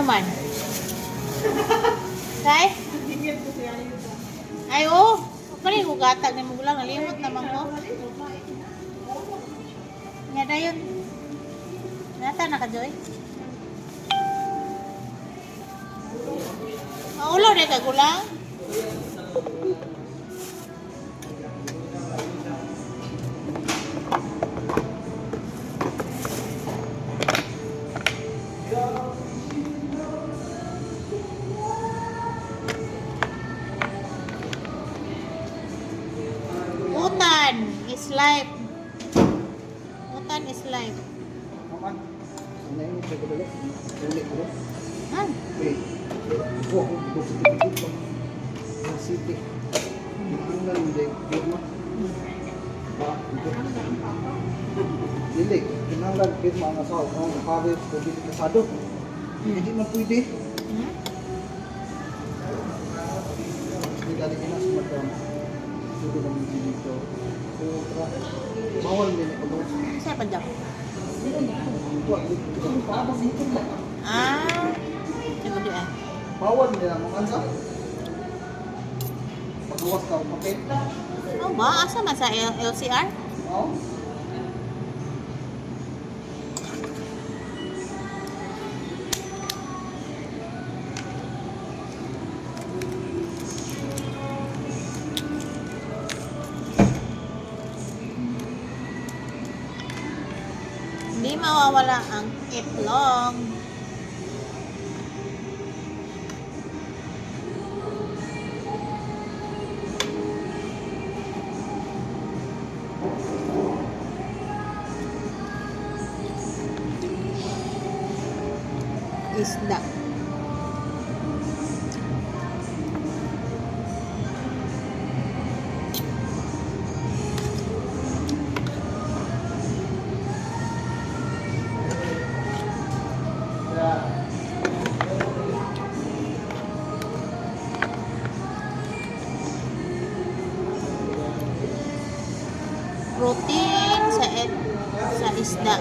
man? Kay? Ay, oh. Pali ko gatag ni mo lang. Nalimot naman ko. Nga na yun. Nata na ka, Joy? Maulo na ka gulang? Utan is life. Utan is life. Aman. Ano yung sa kabalo? Ulit ko. Han? Okay. Oh, positive. City. Tingnan din. Pirma. Dili. Kinanglan pirma ang asawa. Ang nakawit ko dili kasado. Hindi man pwede. Hindi dali ka na sa madam. Sudo naman dito. Kontra. Bawal din ito. Saya pa dyan. Paabang dito ba? Ah. Tingnan di ah. Bawal nila mga ansa. Pagluwas ka o papel. Ano ba? Asa man sa LCR? Oo. Hindi mawawala ang itlog. Isda. Protein sa isda.